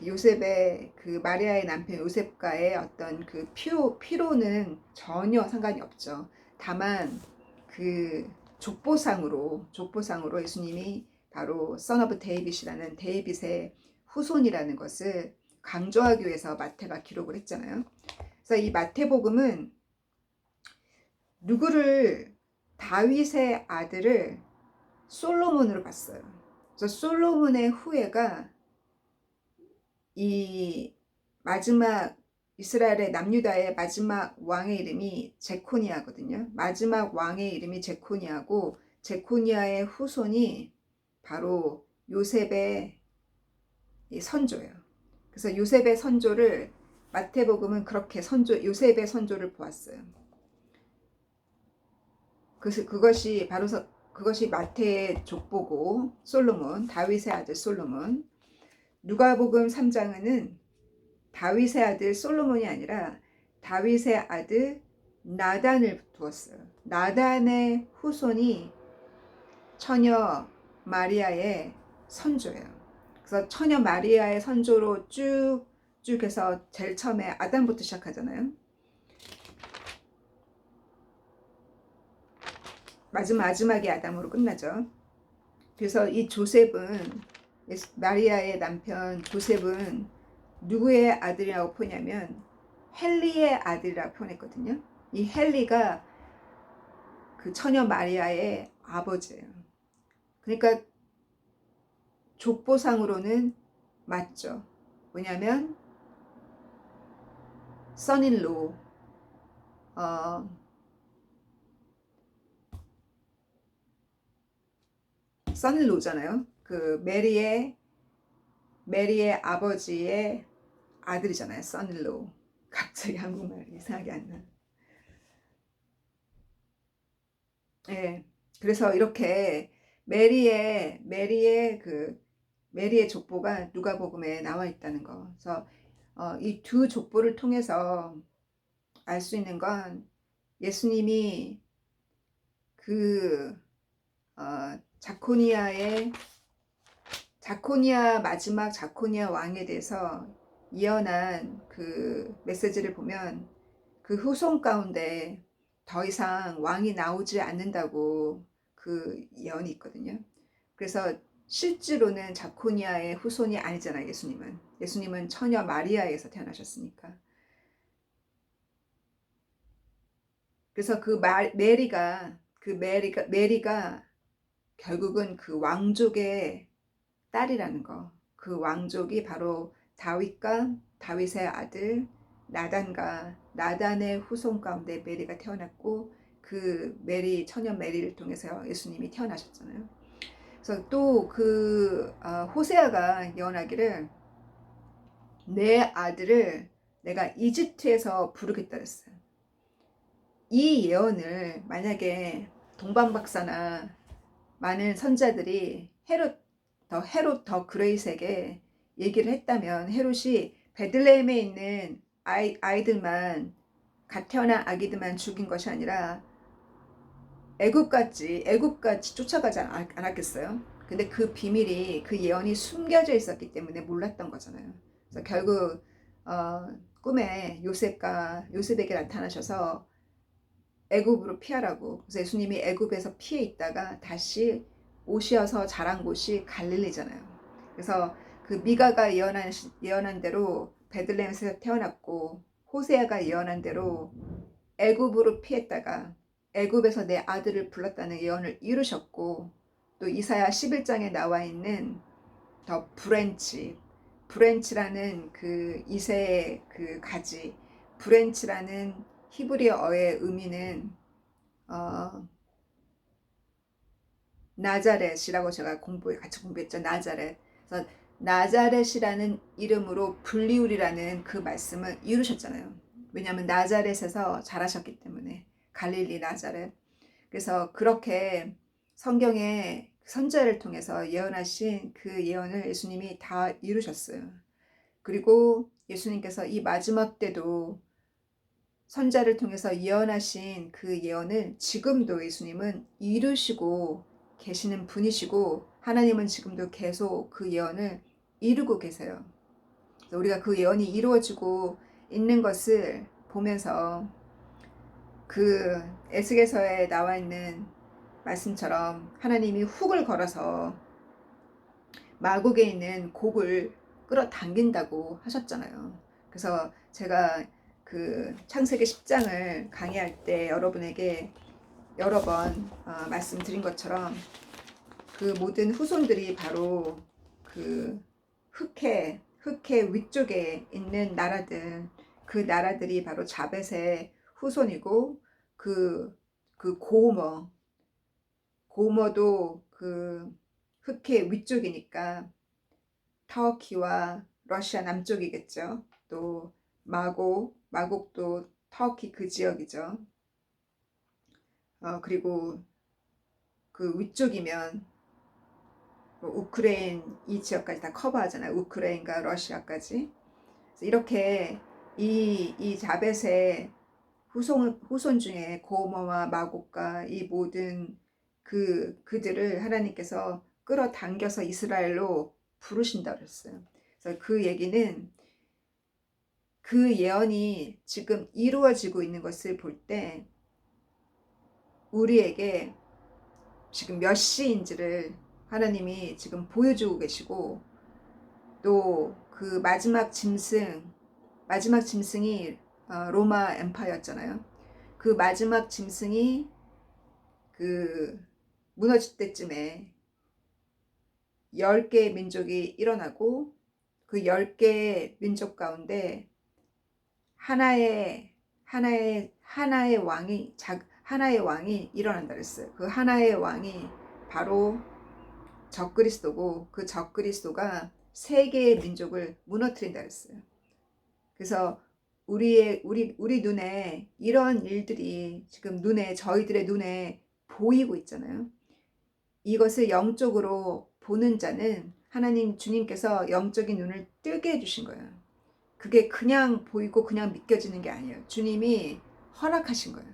요셉의 그 마리아의 남편 요셉과의 어떤 그 피로는 전혀 상관이 없죠. 다만 그 족보상으로 예수님이 바로 Son of David이라는 데이빗의 후손이라는 것을 강조하기 위해서 마태가 기록을 했잖아요. 그래서 이 마태복음은 누구를 다윗의 아들을 솔로몬으로 봤어요. 그래서 솔로몬의 후예가 이 마지막 이스라엘의 남유다의 마지막 왕의 이름이 제코니아거든요. 마지막 왕의 이름이 제코니아고 제코니아의 후손이 바로 요셉의 선조예요. 그래서 요셉의 선조를 마태복음은 그렇게 요셉의 선조를 보았어요. 그래서 그것이 마태의 족보고 솔로몬, 다윗의 아들 솔로몬. 누가복음 3장은 다윗의 아들 솔로몬이 아니라 다윗의 아들 나단을 두었어요. 나단의 후손이 처녀 마리아의 선조예요. 그래서 처녀 마리아의 선조로 쭉 해서 제일 처음에 아담부터 시작하잖아요. 마지막이 아담으로 끝나죠. 그래서 이 조셉은 마리아의 남편 조셉은 누구의 아들이라고 표냐면 헬리의 아들이라고 표현했거든요. 이 헬리가 그 처녀 마리아의 아버지예요. 그러니까 족보상으로는 맞죠. 왜냐하면 써닐로 써닐로잖아요. 그 메리의 아버지의 아들이잖아요. 써닐로. 갑자기 한국말 이상하게 안 나. 예. 그래서 이렇게 메리의 족보가 누가복음에 나와 있다는 거. 그래서 이 두 족보를 통해서 알 수 있는 건 예수님이 그 마지막 자코니아 왕에 대해서 예언한 그 메시지를 보면 그 후손 가운데 더 이상 왕이 나오지 않는다고 그 예언이 있거든요. 그래서 실제로는 자코니아의 후손이 아니잖아요. 예수님은 처녀 마리아에서 태어나셨으니까. 그래서 메리가 결국은 그 왕족의 딸이라는 거. 그 왕족이 바로 다윗의 아들 나단과 나단의 후손 가운데 메리가 태어났고 그 처녀 메리를 통해서 예수님이 태어나셨잖아요. 그래서 또 호세아가 예언하기를 내 아들을 내가 이집트에서 부르겠다 했어요. 이 예언을 만약에 동방박사나 많은 선자들이 헤롯 더 그레이트에게 얘기를 했다면 헤롯이 베들레헴에 있는 아이들만 갓 태어난 아기들만 죽인 것이 아니라 애굽같이 쫓아가지 않았겠어요. 근데 그 비밀이 그 예언이 숨겨져 있었기 때문에 몰랐던 거잖아요. 그래서 결국 꿈에 요셉에게 나타나셔서 애굽으로 피하라고. 그래서 예수님이 애굽에서 피해 있다가 다시 오셔서 자란 곳이 갈릴리잖아요. 그래서 그 미가가 예언한 대로 베들레헴에서 태어났고 호세아가 예언한 대로 애굽으로 피했다가 애굽에서 내 아들을 불렀다는 예언을 이루셨고 또 이사야 11장에 나와 있는 더 브랜치라는 그 이새의 그 가지 브랜치라는 히브리어의 의미는 나자렛이라고 제가 같이 공부했죠. 나자렛. 그래서 나자렛이라는 이름으로 불리울이라는 그 말씀을 이루셨잖아요. 왜냐하면 나자렛에서 자라셨기 때문에 갈릴리 나자렛. 그래서 그렇게 성경의 선자를 통해서 예언하신 그 예언을 예수님이 다 이루셨어요. 그리고 예수님께서 이 마지막 때도 선자를 통해서 예언하신 그 예언을 지금도 예수님은 이루시고 계시는 분이시고 하나님은 지금도 계속 그 예언을 이루고 계세요. 우리가 그 예언이 이루어지고 있는 것을 보면서 그 에스겔서에 나와 있는 말씀처럼 하나님이 훅을 걸어서 마국에 있는 곡을 끌어당긴다고 하셨잖아요. 그래서 제가 그 창세기 10장을 강의할 때 여러분에게 여러 번 말씀드린 것처럼 그 모든 후손들이 바로 그 흑해 위쪽에 있는 나라들, 그 나라들이 바로 자벳의 후손이고 그 고모도 그 흑해 위쪽이니까 터키와 러시아 남쪽이겠죠. 또 마곡도 터키 그 지역이죠. 그리고 그 위쪽이면 우크레인 이 지역까지 다 커버하잖아요. 우크레인과 러시아까지. 이렇게 이 자벳의 후손 중에 고모와 마곡과 이 모든 그들을 하나님께서 끌어당겨서 이스라엘로 부르신다 그랬어요. 그래서 그 얘기는 그 예언이 지금 이루어지고 있는 것을 볼 때 우리에게 지금 몇 시인지를 하나님이 지금 보여주고 계시고, 또 그 마지막 짐승이 로마 엠파이어였잖아요. 그 마지막 짐승이 그 무너질 때쯤에 10개의 민족이 일어나고 그 10개의 민족 가운데 하나의 왕이 일어난다 그랬어요. 그 하나의 왕이 바로 적그리스도고, 그 적그리스도가 세계의 민족을 무너뜨린다 그랬어요. 그래서 우리 눈에 이런 일들이 지금 저희들의 눈에 보이고 있잖아요. 이것을 영적으로 보는 자는 하나님 주님께서 영적인 눈을 뜨게 해주신 거예요. 그게 그냥 보이고 그냥 믿겨지는 게 아니에요. 주님이 허락하신 거예요.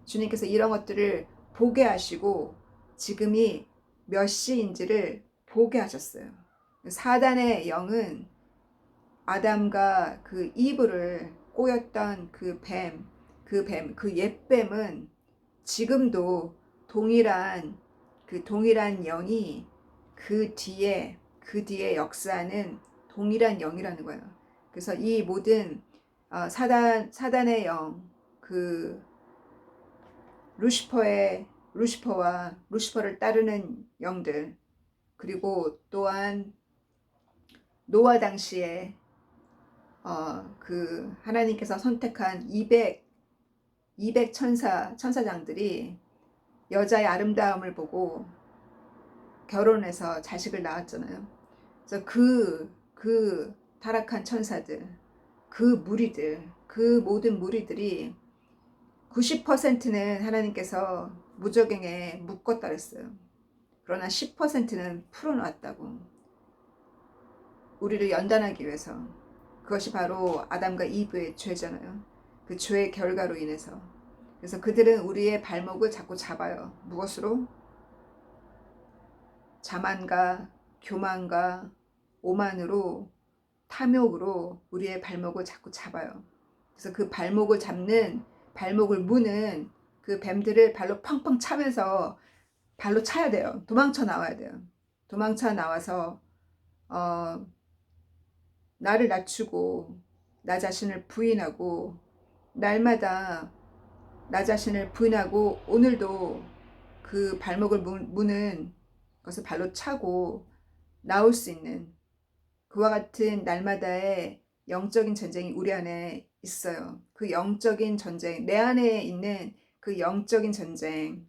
주님께서 이런 것들을 보게 하시고 지금이 몇 시인지를 보게 하셨어요. 사단의 영은 아담과 그 이브를 꼬였던 그 옛뱀은 지금도 동일한 영이 그 뒤에 역사하는 동일한 영이라는 거예요. 그래서 이 모든 사단의 영, 그 루시퍼와 루시퍼를 따르는 영들, 그리고 또한 노아 당시에 그 하나님께서 선택한 200 천사장들이 여자의 아름다움을 보고 결혼해서 자식을 낳았잖아요. 그래서 그 타락한 천사들, 그 모든 무리들이 90%는 하나님께서 무저갱에 묶었다 그랬어요. 그러나 10%는 풀어놨다고. 우리를 연단하기 위해서. 그것이 바로 아담과 이브의 죄잖아요. 그 죄의 결과로 인해서. 그래서 그들은 우리의 발목을 자꾸 잡아요. 무엇으로? 자만과 교만과 오만으로, 탐욕으로 우리의 발목을 자꾸 잡아요. 그래서 그 발목을 무는 그 뱀들을 발로 팡팡 차면서 발로 차야 돼요. 도망쳐 나와야 돼요. 도망쳐 나와서 나를 낮추고 나 자신을 부인하고, 날마다 나 자신을 부인하고 오늘도 그 발목을 무는 것을 발로 차고 나올 수 있는 그와 같은 날마다의 영적인 전쟁이 우리 안에 있어요. 그 영적인 전쟁, 내 안에 있는 그 영적인 전쟁,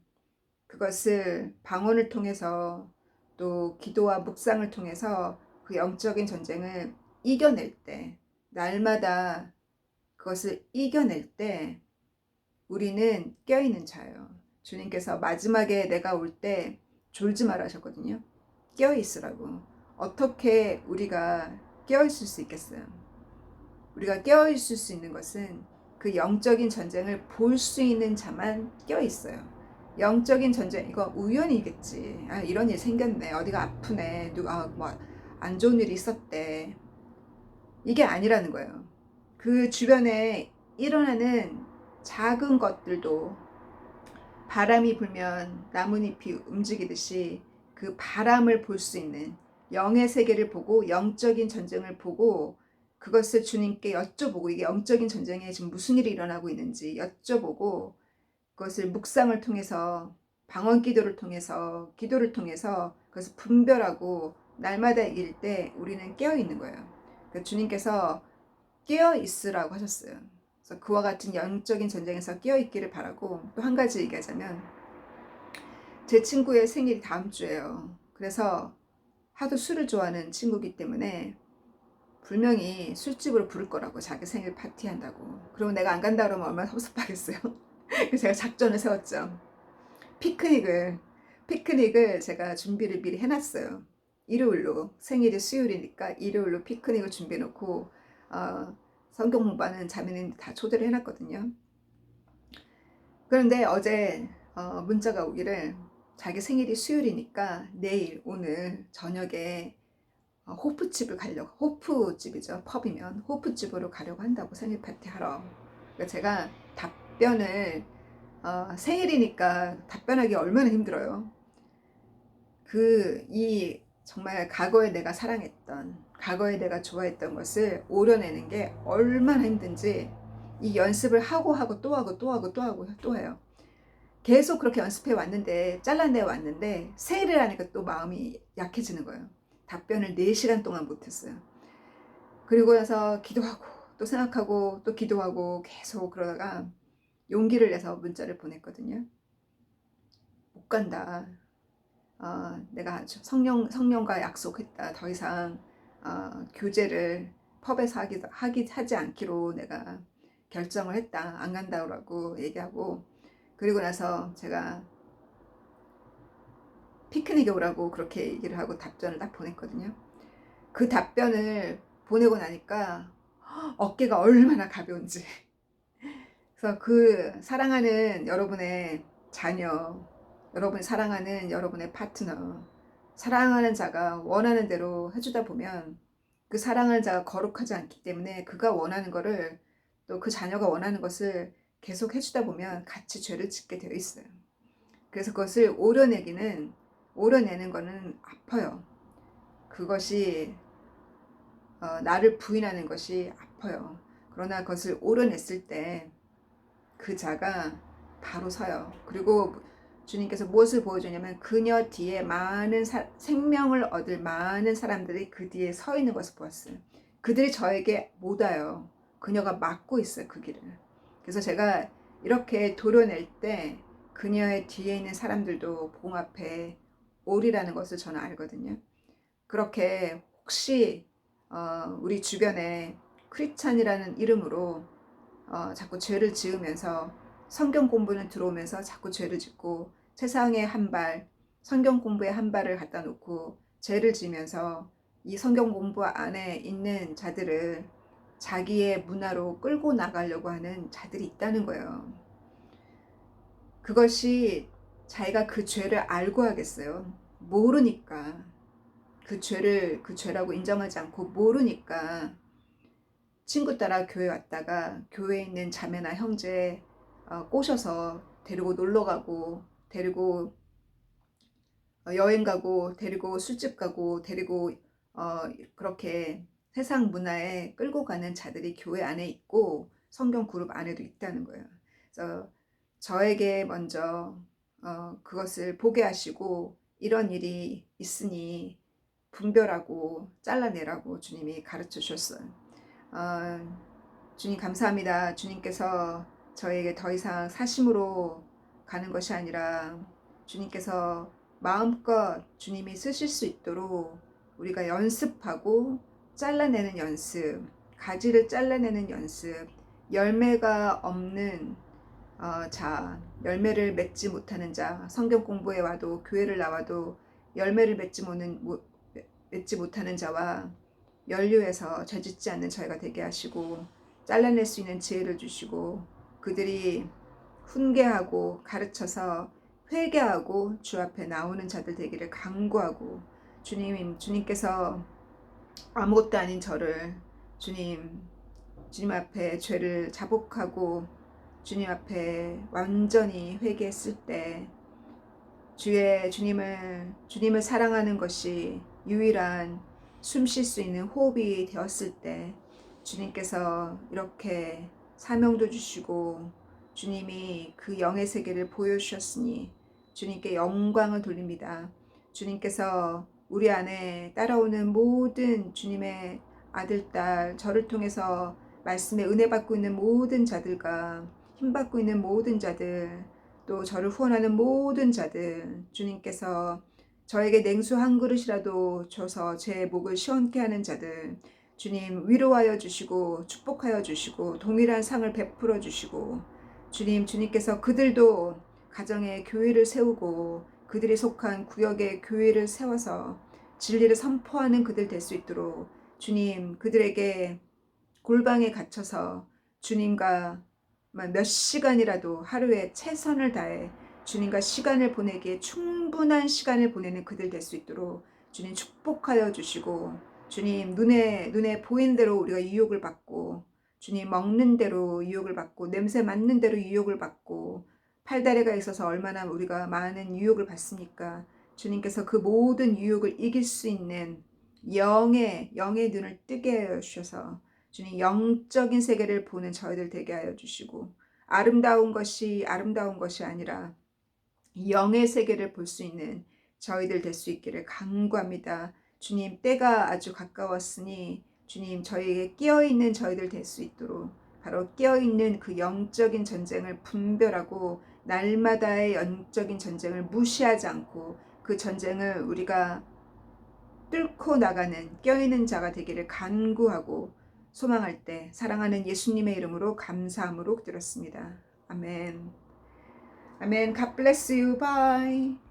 그것을 방언을 통해서 또 기도와 묵상을 통해서 그 영적인 전쟁을 이겨낼 때, 날마다 그것을 이겨낼 때 우리는 깨어있는 자예요. 주님께서 마지막에 내가 올 때 졸지 마라 하셨거든요. 깨어있으라고. 어떻게 우리가 깨어있을 수 있겠어요? 우리가 깨어있을 수 있는 것은 그 영적인 전쟁을 볼 수 있는 자만 깨어있어요. 영적인 전쟁, 이거 우연이겠지. 이런 일 생겼네. 어디가 아프네. 누가 뭐 안 좋은 일이 있었대. 이게 아니라는 거예요. 그 주변에 일어나는 작은 것들도 바람이 불면 나뭇잎이 움직이듯이 그 바람을 볼 수 있는 영의 세계를 보고 영적인 전쟁을 보고 그것을 주님께 여쭤보고 이게 영적인 전쟁에 지금 무슨 일이 일어나고 있는지 여쭤보고 그것을 묵상을 통해서 방언 기도를 통해서 그것을 분별하고 날마다 이길 때 우리는 깨어 있는 거예요. 그러니까 주님께서 깨어 있으라고 하셨어요. 그래서 그와 같은 영적인 전쟁에서 깨어 있기를 바라고 또 한 가지 얘기하자면 제 친구의 생일이 다음 주예요. 그래서 하도 술을 좋아하는 친구기 때문에 분명히 술집으로 부를 거라고 자기 생일 파티한다고. 그러면 내가 안 간다 그러면 얼마나 섭섭하겠어요. 그래서 제가 작전을 세웠죠. 피크닉을 제가 준비를 미리 해놨어요. 일요일로 생일이 수요일이니까 일요일로 피크닉을 준비해 놓고 성경 공부하는 자매님 다 초대를 해놨거든요. 그런데 어제 문자가 오기를 자기 생일이 수요일이니까 내일 오늘 저녁에 호프집을 가려고, 호프집이죠. 펍이면 호프집으로 가려고 한다고 생일 파티 하러. 그러니까 제가 답변을 생일이니까 답변하기 얼마나 힘들어요. 이 정말 과거에 내가 사랑했던, 과거에 내가 좋아했던 것을 오려내는 게 얼마나 힘든지 이 연습을 하고 또 해요. 계속 그렇게 연습해 왔는데, 잘라내 왔는데 생일이라니까 또 마음이 약해지는 거예요. 답변을 4시간 동안 못했어요. 그리고 나서 기도하고 또 생각하고 또 기도하고 계속 그러다가 용기를 내서 문자를 보냈거든요. 못 간다. 내가 성령과 약속했다. 더 이상 교제를 펍에서 하지 않기로 내가 결정을 했다. 안 간다고 얘기하고 그리고 나서 제가 피크닉에 오라고 그렇게 얘기를 하고 답변을 딱 보냈거든요. 그 답변을 보내고 나니까 어깨가 얼마나 가벼운지. 그래서 그 사랑하는 여러분의 자녀, 여러분이 사랑하는 여러분의 파트너, 사랑하는 자가 원하는 대로 해주다 보면 그 사랑하는 자가 거룩하지 않기 때문에 그가 원하는 거를 또 그 자녀가 원하는 것을 계속 해주다 보면 같이 죄를 짓게 되어 있어요. 그래서 그것을 오려내는 거는 아파요. 그것이 나를 부인하는 것이 아파요. 그러나 그것을 오려냈을 때 그 자가 바로 서요. 그리고 주님께서 무엇을 보여주냐면 그녀 뒤에 생명을 얻을 많은 사람들이 그 뒤에 서 있는 것을 보았어요. 그들이 저에게 못 와요. 그녀가 막고 있어요. 그 길을. 그래서 제가 이렇게 도려낼 때 그녀의 뒤에 있는 사람들도 봉 앞에 오리라는 것을 저는 알거든요. 그렇게 혹시 우리 주변에 크리스찬이라는 이름으로 자꾸 죄를 지으면서 성경 공부는 들어오면서 자꾸 죄를 짓고 세상에 성경 공부에 한 발을 갖다 놓고 죄를 지면서 이 성경 공부 안에 있는 자들을 자기의 문화로 끌고 나가려고 하는 자들이 있다는 거예요. 그것이 자기가 그 죄를 알고 하겠어요. 모르니까. 그 죄라고 인정하지 않고 모르니까 친구 따라 교회 왔다가 교회에 있는 자매나 형제 꼬셔서 데리고 놀러 가고 데리고 여행 가고 데리고 술집 가고 데리고 그렇게 세상 문화에 끌고 가는 자들이 교회 안에 있고 성경 그룹 안에도 있다는 거예요. 그래서 저에게 먼저 그것을 보게 하시고 이런 일이 있으니 분별하고 잘라내라고 주님이 가르쳐 주셨어요. 주님 감사합니다. 주님께서 저에게 더 이상 사심으로 가는 것이 아니라 주님께서 마음껏 주님이 쓰실 수 있도록 우리가 연습하고 잘라내는 연습, 가지를 잘라내는 연습, 열매가 없는 열매를 맺지 못하는 자, 성경 공부에 와도 교회를 나와도 열매를 맺지 못하는 자와 연류해서 죄짓지 않는 저희가 되게 하시고 잘라낼 수 있는 지혜를 주시고 그들이 훈계하고 가르쳐서 회개하고 주 앞에 나오는 자들 되기를 간구하고 주님께서 아무것도 아닌 저를 주님 앞에 죄를 자복하고 주님 앞에 완전히 회개했을 때 주님을 사랑하는 것이 유일한 숨 쉴 수 있는 호흡이 되었을 때 주님께서 이렇게 사명도 주시고 주님이 그 영의 세계를 보여주셨으니 주님께 영광을 돌립니다. 주님께서 우리 안에 따라오는 모든 주님의 아들, 딸, 저를 통해서 말씀에 은혜 받고 있는 모든 자들과 힘 받고 있는 모든 자들, 또 저를 후원하는 모든 자들, 주님께서 저에게 냉수 한 그릇이라도 줘서 제 목을 시원케 하는 자들, 주님 위로하여 주시고 축복하여 주시고 동일한 상을 베풀어 주시고 주님께서 그들도 가정에 교회를 세우고 그들이 속한 구역에 교회를 세워서 진리를 선포하는 그들 될 수 있도록 주님 그들에게 골방에 갇혀서 주님과 몇 시간이라도 하루에 최선을 다해 주님과 시간을 보내기에 충분한 시간을 보내는 그들 될 수 있도록 주님 축복하여 주시고 주님 눈에 보이는 대로 우리가 유혹을 받고 주님 먹는 대로 유혹을 받고 냄새 맡는 대로 유혹을 받고 팔다리가 있어서 얼마나 우리가 많은 유혹을 받습니까? 주님께서 그 모든 유혹을 이길 수 있는 영의 눈을 뜨게 하여 주셔서 주님 영적인 세계를 보는 저희들 되게 하여 주시고 아름다운 것이 아니라 영의 세계를 볼 수 있는 저희들 될 수 있기를 간구합니다. 주님 때가 아주 가까웠으니 주님 저희에게 끼어있는 저희들 될 수 있도록 바로 끼어있는 그 영적인 전쟁을 분별하고 날마다의 영적인 전쟁을 무시하지 않고 그 전쟁을 우리가 뚫고 나가는 껴있는 자가 되기를 간구하고 소망할 때 사랑하는 예수님의 이름으로 감사함으로 드렸습니다. 아멘. 아멘. God bless you. Bye.